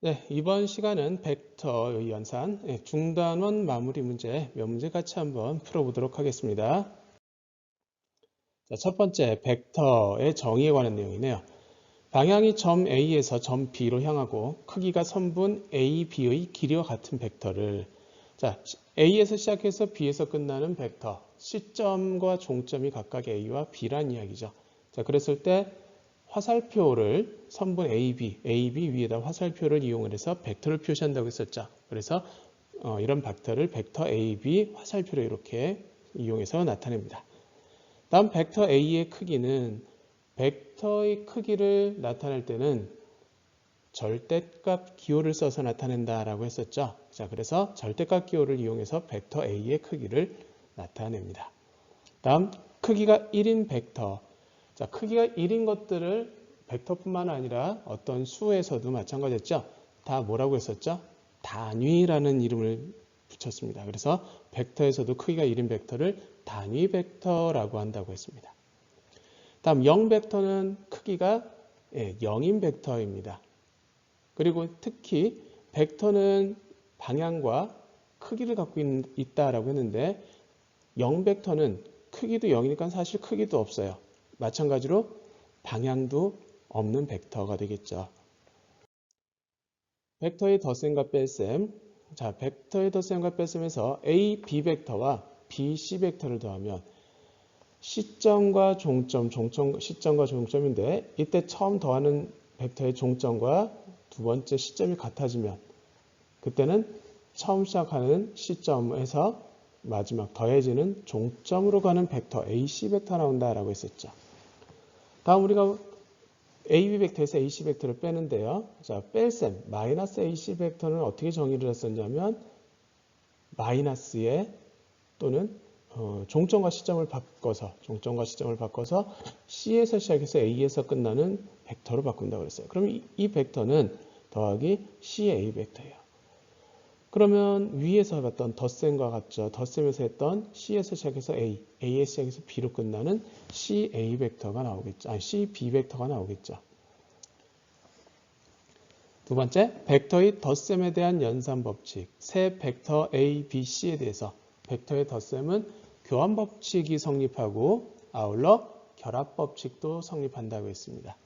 네, 이번 시간은 벡터의 연산, 중단원 마무리 문제 몇 문제 같이 한번 풀어보도록 하겠습니다. 자, 첫 번째, 벡터의 정의에 관한 내용이네요. 방향이 점 A에서 점 B로 향하고 크기가 선분 A, B의 길이와 같은 벡터를 자, A에서 시작해서 B에서 끝나는 벡터, 시점과 종점이 각각 A와 B란 이야기죠. 자, 그랬을 때 화살표를 선분 AB 위에다 화살표를 이용을 해서 벡터를 표시한다고 했었죠. 그래서 이런 벡터를 벡터 AB 화살표로 이렇게 이용해서 나타냅니다. 다음 벡터 A의 크기는 벡터의 크기를 나타낼 때는 절대값 기호를 써서 나타낸다라고 했었죠. 자, 그래서 절대값 기호를 이용해서 벡터 A의 크기를 나타냅니다. 다음 크기가 1인 벡터. 자, 크기가 1인 것들을 벡터뿐만 아니라 어떤 수에서도 마찬가지였죠. 다 뭐라고 했었죠? 단위라는 이름을 붙였습니다. 그래서 벡터에서도 크기가 1인 벡터를 단위 벡터라고 한다고 했습니다. 다음 0벡터는 크기가 0인 벡터입니다. 그리고 특히 벡터는 방향과 크기를 갖고 있다라고 했는데 0벡터는 크기도 0이니까 사실 크기도 없어요. 마찬가지로 방향도 없는 벡터가 되겠죠. 벡터의 덧셈과 뺄셈. 자, 벡터의 덧셈과 뺄셈에서 A, B 벡터와 B, C 벡터를 더하면 시점과 종점, 시점과 종점인데 이때 처음 더하는 벡터의 종점과 두 번째 시점이 같아지면 그때는 처음 시작하는 시점에서 마지막 더해지는 종점으로 가는 벡터 AC 벡터 나온다라고 했었죠. 다음 우리가 AB 벡터에서 AC 벡터를 빼는데요. 자, 뺄셈 마이너스 AC 벡터는 어떻게 정의를 했었냐면 마이너스에 또는 종점과 시점을 바꿔서 C에서 시작해서 A에서 끝나는 벡터로 바꾼다고 했어요. 그럼 이 벡터는 더하기 CA 벡터예요. 그러면 위에서 봤던 덧셈과 같죠. 덧셈에서 했던 C에서 시작해서 A, A에서 시작해서 B로 끝나는 CA 벡터가 나오겠죠. 아니, CB 벡터가 나오겠죠. 두 번째, 벡터의 덧셈에 대한 연산 법칙. 새 벡터 A, B, C에 대해서 벡터의 덧셈은 교환 법칙이 성립하고 아울러 결합 법칙도 성립한다고 했습니다.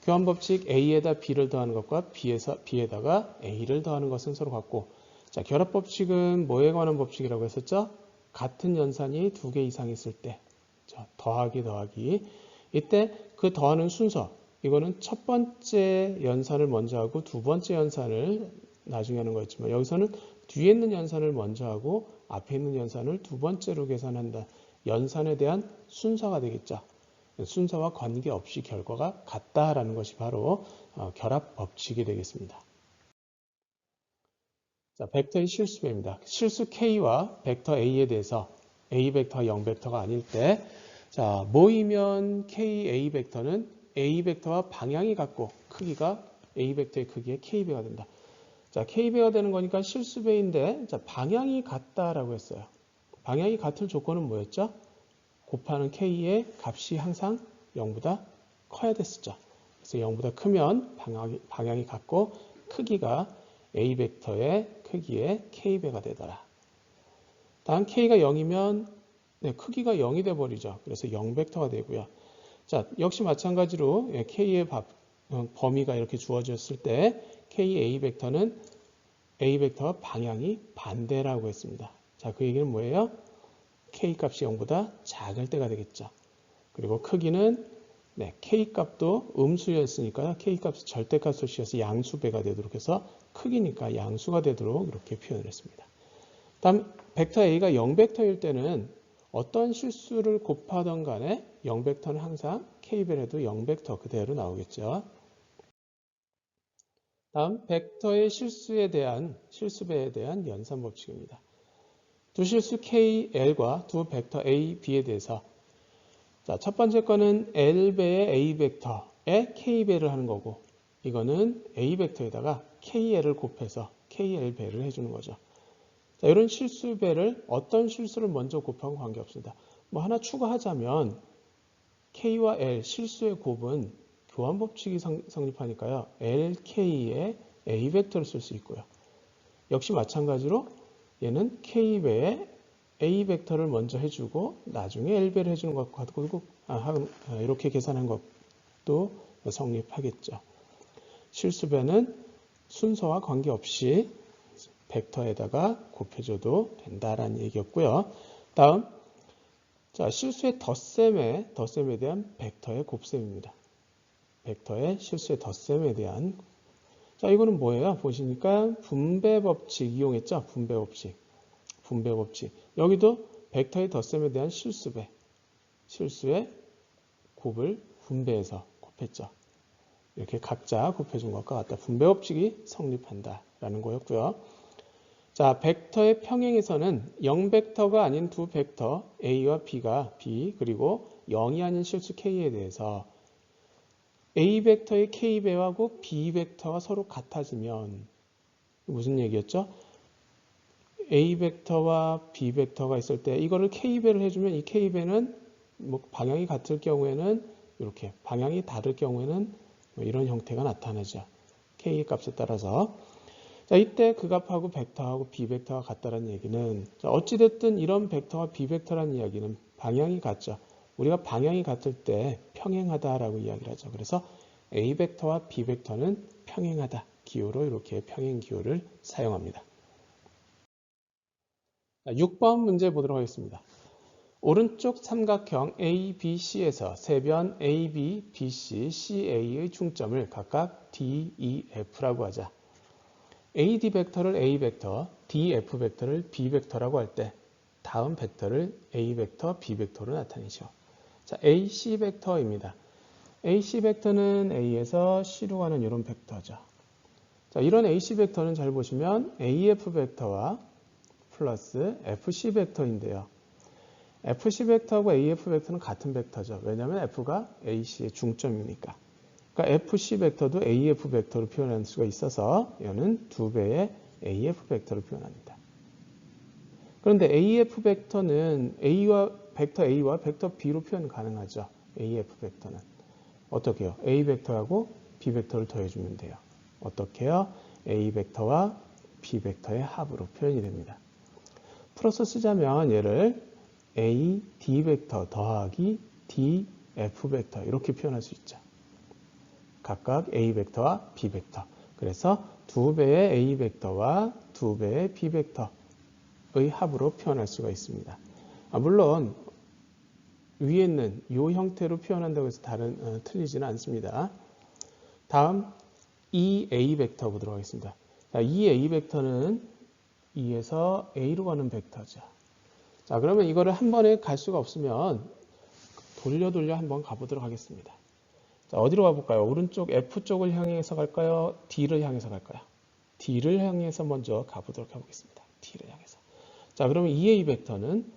교환 법칙 A에다 B를 더하는 것과 B에다가 A를 더하는 것은 서로 같고 자, 결합 법칙은 뭐에 관한 법칙이라고 했었죠? 같은 연산이 두 개 이상 있을 때 자, 더하기 이때 그 더하는 순서 이거는 첫 번째 연산을 먼저 하고 두 번째 연산을 나중에 하는 거였지만 여기서는 뒤에 있는 연산을 먼저 하고 앞에 있는 연산을 두 번째로 계산한다. 연산에 대한 순서가 되겠죠. 순서와 관계없이 결과가 같다라는 것이 바로 결합 법칙이 되겠습니다. 자, 벡터의 실수배입니다. 실수 K와 벡터 A에 대해서 A 벡터가 0 벡터가 아닐 때 자, 모이면 K, A 벡터는 A 벡터와 방향이 같고 크기가 A 벡터의 크기의 K배가 된다. 자, K배가 되는 거니까 실수배인데 자, 방향이 같다라고 했어요. 방향이 같을 조건은 뭐였죠? 곱하는 K의 값이 항상 0보다 커야 됐었죠. 그래서 0보다 크면 방향이 같고 크기가 A 벡터의 크기의 K배가 되더라. 다음 K가 0이면 크기가 0이 돼버리죠. 그래서 0벡터가 되고요. 자, 역시 마찬가지로 K의 범위가 이렇게 주어졌을 때 K A 벡터는 A 벡터와 방향이 반대라고 했습니다. 자, 그 얘기는 뭐예요? K 값이 0보다 작을 때가 되겠죠. 그리고 크기는 K 값도 음수였으니까 K 값이 절대값을 씌워서 양수배가 되도록 해서 크기니까 양수가 되도록 이렇게 표현을 했습니다. 다음 벡터 A가 0벡터일 때는 어떤 실수를 곱하던 간에 0벡터는 항상 K배를 해도 0벡터 그대로 나오겠죠. 다음 벡터의 실수배에 대한 연산 법칙입니다. 두 실수 K, L과 두 벡터 A, B에 대해서 자, 첫 번째 거는 L배의 A 벡터에 K배를 하는 거고 이거는 A 벡터에다가 KL을 곱해서 KL배를 해주는 거죠. 자, 이런 실수배를 어떤 실수를 먼저 곱하고 관계없습니다. 뭐 하나 추가하자면 K와 L 실수의 곱은 교환 법칙이 성립하니까요. LK의 A 벡터를 쓸 수 있고요. 역시 마찬가지로 얘는 K배에 A 벡터를 먼저 해주고 나중에 L배를 해주는 것과 같고 이렇게 계산한 것도 성립하겠죠. 실수배는 순서와 관계없이 벡터에다가 곱해줘도 된다라는 얘기였고요. 다음, 자, 실수의 덧셈에 대한 벡터의 곱셈입니다. 벡터의 실수의 덧셈에 대한, 자, 이거는 뭐예요? 보시니까 분배 법칙 이용했죠? 분배 법칙. 여기도 벡터의 덧셈에 대한 실수의 곱을 분배해서 곱했죠. 이렇게 각자 곱해준 것과 같다. 분배 법칙이 성립한다라는 거였고요. 자, 벡터의 평행에서는 0벡터가 아닌 두 벡터 A와 B 그리고 0이 아닌 실수 K에 대해서 A 벡터의 K배하고 B 벡터가 서로 같아지면 무슨 얘기였죠? A 벡터와 B 벡터가 있을 때 이거를 K배를 해주면 이 K배는 뭐 방향이 같을 경우에는 이렇게 방향이 다를 경우에는 뭐 이런 형태가 나타나죠. K 값에 따라서. 자, 이때 그 값하고 벡터하고 비벡터가 같다는 얘기는 어찌됐든 이런 벡터와 비벡터라는 이야기는 방향이 같죠. 우리가 방향이 같을 때 평행하다라고 이야기를 하죠. 그래서 A 벡터와 B 벡터는 평행하다 기호로 이렇게 평행 기호를 사용합니다. 6번 문제 보도록 하겠습니다. 오른쪽 삼각형 ABC에서 세변 AB, BC, CA의 중점을 각각 D, E, F라고 하자. AD 벡터를 A 벡터, DF 벡터를 B 벡터라고 할 때 다음 벡터를 A 벡터, B 벡터로 나타내죠. 자, AC 벡터입니다. AC 벡터는 A에서 C로 가는 이런 벡터죠. 자, 이런 AC 벡터는 잘 보시면 AF 벡터와 플러스 FC 벡터인데요. FC 벡터하고 AF 벡터는 같은 벡터죠. 왜냐하면 F가 AC의 중점이니까. 그러니까 FC 벡터도 AF 벡터로 표현할 수가 있어서 이는 2배의 AF 벡터로 표현합니다. 그런데 AF 벡터는 벡터 A와 벡터 B로 표현 가능하죠. AF 벡터는. 어떻게 해요? A 벡터하고 B 벡터를 더해주면 돼요. 어떻게 해요? A 벡터와 B 벡터의 합으로 표현이 됩니다. 풀어서 쓰자면 얘를 A, D 벡터 더하기 D, F 벡터 이렇게 표현할 수 있죠. 각각 A 벡터와 B 벡터. 그래서 2배의 A 벡터와 2배의 B 벡터의 합으로 표현할 수가 있습니다. 물론 위에 있는 이 형태로 표현한다고 해서 틀리지는 않습니다. 다음 EA 벡터 보도록 하겠습니다. 자, EA 벡터는 E에서 A로 가는 벡터죠. 자, 그러면 이거를 한 번에 갈 수가 없으면 돌려 한번 가보도록 하겠습니다. 자, 어디로 가볼까요? 오른쪽 F쪽을 향해서 갈까요? D를 향해서 갈까요? D를 향해서 먼저 가보도록 해보겠습니다. D를 향해서. 자, 그러면 EA 벡터는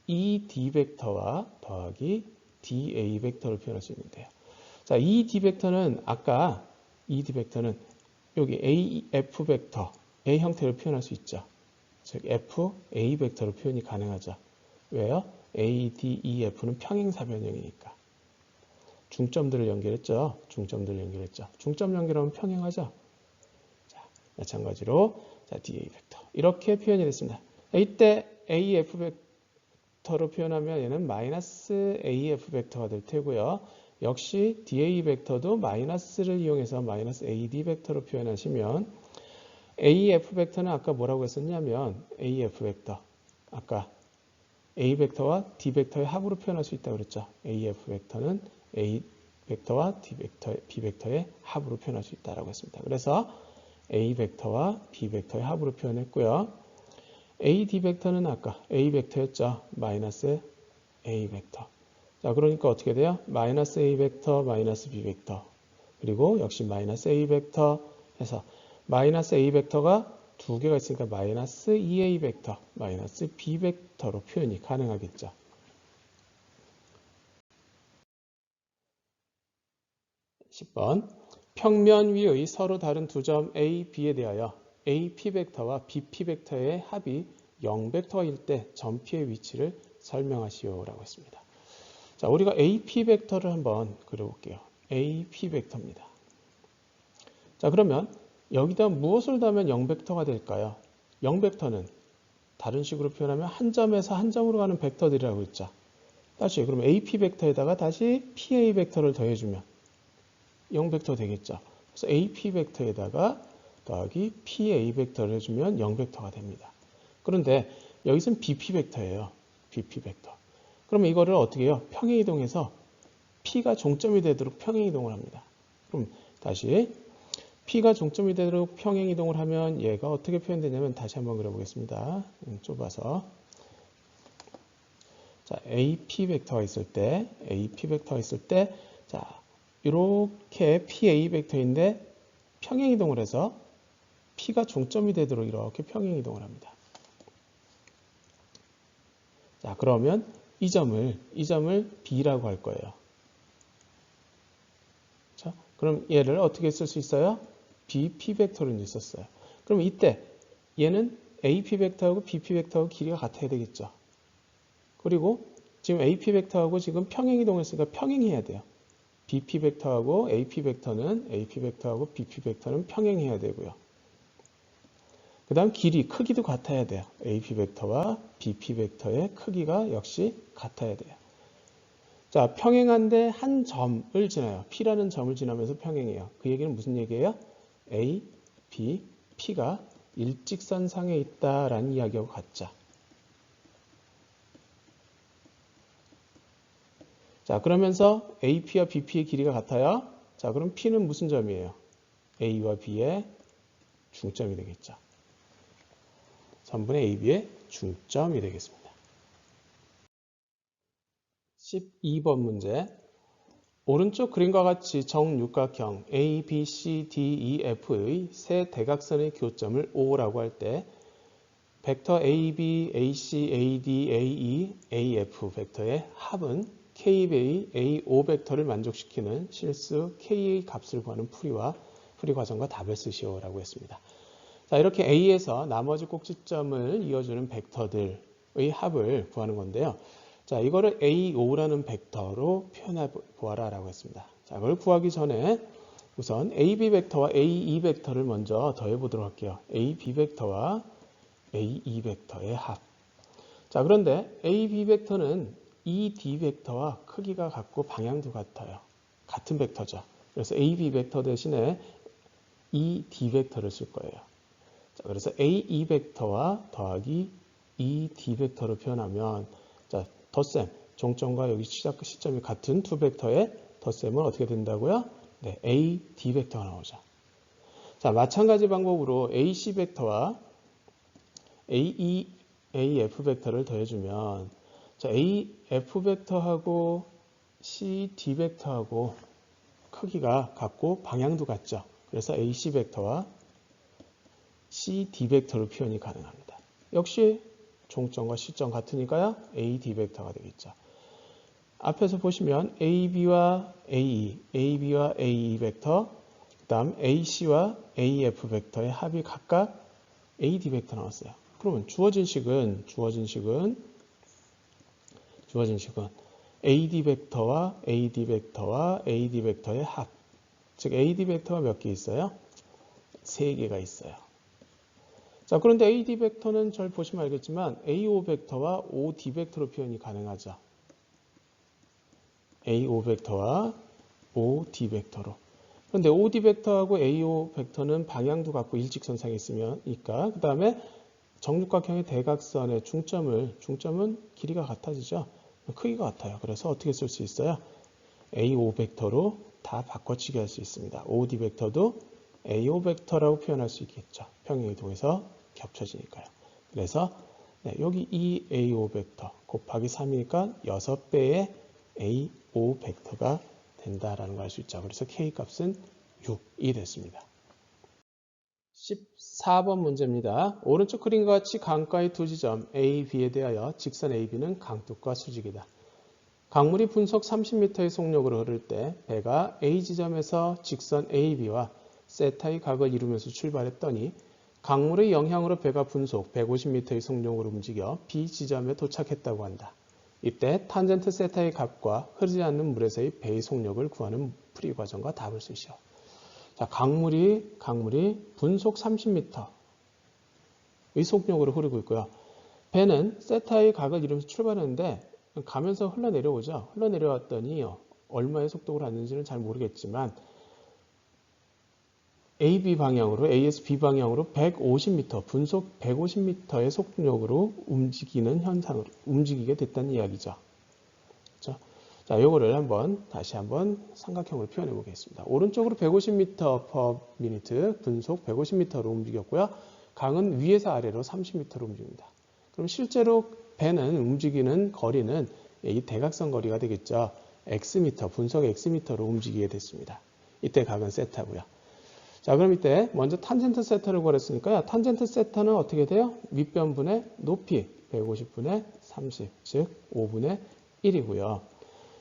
ED 벡터와 더하기 DA 벡터를 표현할 수 있는데요. 자, ED 벡터는 아까 ED 벡터는 여기 AF 벡터, A 형태로 표현할 수 있죠. 즉 F, A 벡터로 표현이 가능하죠. 왜요? A, D, E, F는 평행사변형이니까. 중점들을 연결했죠. 중점 연결하면 평행하죠. 자, 마찬가지로 자, DA 벡터 이렇게 표현이 됐습니다. 이때 AF 벡터로 표현하면 얘는 마이너스 AF 벡터가 될 테고요. 역시 DA 벡터도 마이너스를 이용해서 마이너스 AD 벡터로 표현하시면 AF 벡터는 아까 뭐라고 했었냐면 AF 벡터 아까 A 벡터와 D 벡터의 합으로 표현할 수 있다고 그랬죠. AF 벡터는 A 벡터와 B 벡터의 합으로 표현할 수 있다고 했습니다. 그래서 A 벡터와 B 벡터의 합으로 표현했고요. AD 벡터는 아까 A 벡터였죠. 마이너스 A 벡터. 자, 그러니까 어떻게 돼요? 마이너스 A 벡터, 마이너스 B 벡터. 그리고 역시 마이너스 A 벡터 해서 마이너스 A 벡터가 두 개가 있으니까 마이너스 2A 벡터, 마이너스 B 벡터로 표현이 가능하겠죠. (10번) 평면 위의 서로 다른 두 점 A, B에 대하여 AP 벡터와 BP 벡터의 합이 0벡터일 때 점 P의 위치를 설명하시오 라고 했습니다. 자, 우리가 AP 벡터를 한번 그려볼게요. AP 벡터입니다. 자, 그러면 여기다 무엇을 더하면 0벡터가 될까요? 0벡터는 다른 식으로 표현하면 한 점에서 한 점으로 가는 벡터들이라고 했죠. 다시 그럼 AP 벡터에다가 다시 PA 벡터를 더해주면 0벡터 되겠죠. 그래서 AP 벡터에다가 더하기 PA 벡터를 해주면 0벡터가 됩니다. 그런데 여기서는 BP 벡터예요. BP 벡터. 그러면 이거를 어떻게 해요? 평행이동해서 P가 종점이 되도록 평행이동을 합니다. 그럼 다시 P가 종점이 되도록 평행이동을 하면 얘가 어떻게 표현되냐면 다시 한번 그려보겠습니다. 좁아서. 자, AP 벡터가 있을 때, 자, 이렇게 PA 벡터인데 평행이동을 해서 P가 종점이 되도록 이렇게 평행이동을 합니다. 자, 그러면 이 점을 B라고 할 거예요. 자, 그럼 얘를 어떻게 쓸 수 있어요? BP 벡터를 썼어요. 그럼 이때 얘는 AP 벡터하고 BP 벡터하고 길이가 같아야 되겠죠. 그리고 지금 AP 벡터하고 지금 평행이동했으니까 평행해야 돼요. BP 벡터하고 AP 벡터는 BP 벡터는 평행해야 되고요. 그 다음 길이, 크기도 같아야 돼요. AP 벡터와 BP 벡터의 크기가 역시 같아야 돼요. 자, 평행한데 한 점을 지나요. P라는 점을 지나면서 평행해요. 그 얘기는 무슨 얘기예요? A, B, P가 일직선상에 있다라는 이야기하고 같죠. 자, 그러면서 AP와 BP의 길이가 같아요. 자, 그럼 P는 무슨 점이에요? A와 B의 중점이 되겠죠. 선분의 AB의 중점이 되겠습니다. 12번 문제. 오른쪽 그림과 같이 정육각형 A, B, C, D, E, F의 세 대각선의 교점을 O라고 할 때 벡터 AB, AC, AD, AE, AF 벡터의 합은 K의 A5 벡터를 만족시키는 실수 K의 값을 구하는 풀이 과정과 답을 쓰시오라고 했습니다. 자, 이렇게 A에서 나머지 꼭지점을 이어주는 벡터들의 합을 구하는 건데요. 자, 이거를 A5라는 벡터로 표현해 보아라 라고 했습니다. 자, 그걸 구하기 전에 우선 AB 벡터와 AE 벡터를 먼저 더해 보도록 할게요. AB 벡터와 AE 벡터의 합. 자, 그런데 AB 벡터는 ED 벡터와 크기가 같고 방향도 같아요. 같은 벡터죠. 그래서 AB 벡터 대신에 ED 벡터를 쓸 거예요. 자, 그래서 AE 벡터와 더하기 ED 벡터로 표현하면 자, 덧셈, 종점과 여기 시작 시점이 같은 두 벡터의 덧셈은 어떻게 된다고요? 네, AD 벡터가 나오죠. 자, 마찬가지 방법으로 AC 벡터와 AF 벡터를 더해주면 자, AF 벡터하고 CD 벡터하고 크기가 같고 방향도 같죠. 그래서 AC 벡터와 CD 벡터로 표현이 가능합니다. 역시 종점과 시점 같으니까요. AD 벡터가 되겠죠. 앞에서 보시면 AB와 AE, AB와 AE 벡터, 그 다음 AC와 AF 벡터의 합이 각각 AD 벡터 나왔어요. 그러면 주어진 식은 AD 벡터와 AD 벡터와 AD 벡터의 합. 즉 AD 벡터가 몇 개 있어요? 3개가 있어요. 자, 그런데 AD 벡터는 잘 보시면 알겠지만 AO 벡터와 OD 벡터로 표현이 가능하죠. AO 벡터와 OD 벡터로. 그런데 OD 벡터하고 AO 벡터는 방향도 같고 일직선상에 있으니까 그 다음에 정육각형의 대각선의 중점은 길이가 같아지죠. 크기가 같아요. 그래서 어떻게 쓸 수 있어요? AO 벡터로 다 바꿔치기 할 수 있습니다. OD 벡터도 AO 벡터라고 표현할 수 있겠죠. 평행이동해서 겹쳐지니까요. 그래서 네, 여기 이 AO 벡터 곱하기 3이니까 6배의 AO 벡터가 된다라는 걸 알 수 있죠. 그래서 K값은 6이 됐습니다. 14번 문제입니다. 오른쪽 그림과 같이 강가의 두 지점 A, B에 대하여 직선 AB는 강둑과 수직이다. 강물이 분속 30m의 속력으로 흐를 때 배가 A 지점에서 직선 AB와 세타의 각을 이루면서 출발했더니 강물의 영향으로 배가 분속 150m의 속력으로 움직여 B 지점에 도착했다고 한다. 이때 탄젠트 세타의 값과 흐르지 않는 물에서의 배의 속력을 구하는 풀이 과정과 답을 쓰시오. 자, 강물이 분속 30m의 속력으로 흐르고 있고요. 배는 세타의 각을 이루면서 출발하는데 가면서 흘러내려오죠. 흘러내려왔더니 얼마의 속도로 갔는지는 잘 모르겠지만 AB 방향으로, ASB 방향으로 150m, 분속 150m의 속력으로 움직이게 됐다는 이야기죠. 그렇죠? 자, 요거를 다시 한번 삼각형으로 표현해 보겠습니다. 오른쪽으로 150m/min, 분속 150m로 움직였고요. 강은 위에서 아래로 30m로 움직입니다. 그럼 실제로 배는 움직이는 거리는 이 대각선 거리가 되겠죠. xm, 분속 xm로 움직이게 됐습니다. 이때 각은 세타고요. 자, 그럼 이때 먼저 탄젠트 세타를 구했으니까요. 탄젠트 세타는 어떻게 돼요? 밑변분의 높이 150분의 30, 즉 5분의 1이고요.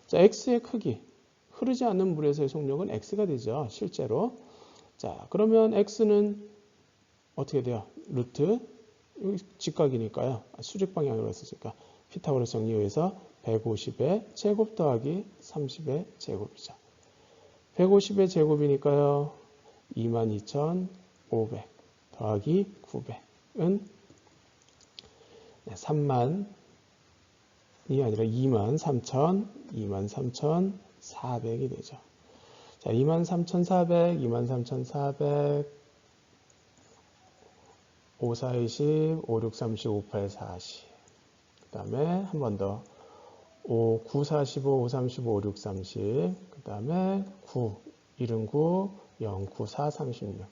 자, x의 크기, 흐르지 않는 물에서의 속력은 x가 되죠. 실제로. 자, 그러면 x는 어떻게 돼요? 루트, 여기 직각이니까요. 수직 방향으로 했으니까 피타고라스 정리에서 150의 제곱 더하기 30의 제곱이죠. 150의 제곱이니까요. 22,500 더하기 900은 3만이 아니라 23,400이 되죠. 자, 23,400, 23,400, 5, 4, 20, 5, 6, 30, 5, 8, 40. 그 다음에 한 번 더. 5, 9, 45, 5, 35, 5, 6, 30. 그 다음에 9, 1은 9, 0, 9, 4, 36.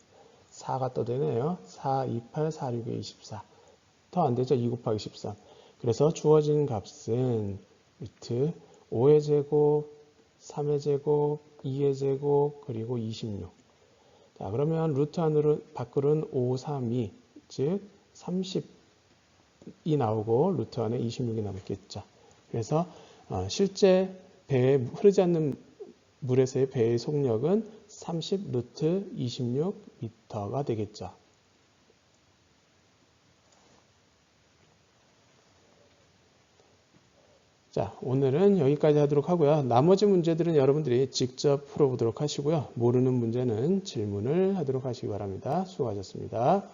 4가 또 되네요. 4, 2, 8, 4, 6에 24. 더 안 되죠? 2 곱하기 13. 그래서 주어진 값은 루트 5의 제곱, 3의 제곱, 2의 제곱, 그리고 26. 자, 그러면 루트 안으로 밖으로는 5, 3, 2, 즉 30이 나오고 루트 안에 26이 남겠죠. 그래서 실제 배에 흐르지 않는 물에서의 배의 속력은 30 루트 26m가 되겠죠. 자, 오늘은 여기까지 하도록 하고요. 나머지 문제들은 여러분들이 직접 풀어보도록 하시고요. 모르는 문제는 질문을 하도록 하시기 바랍니다. 수고하셨습니다.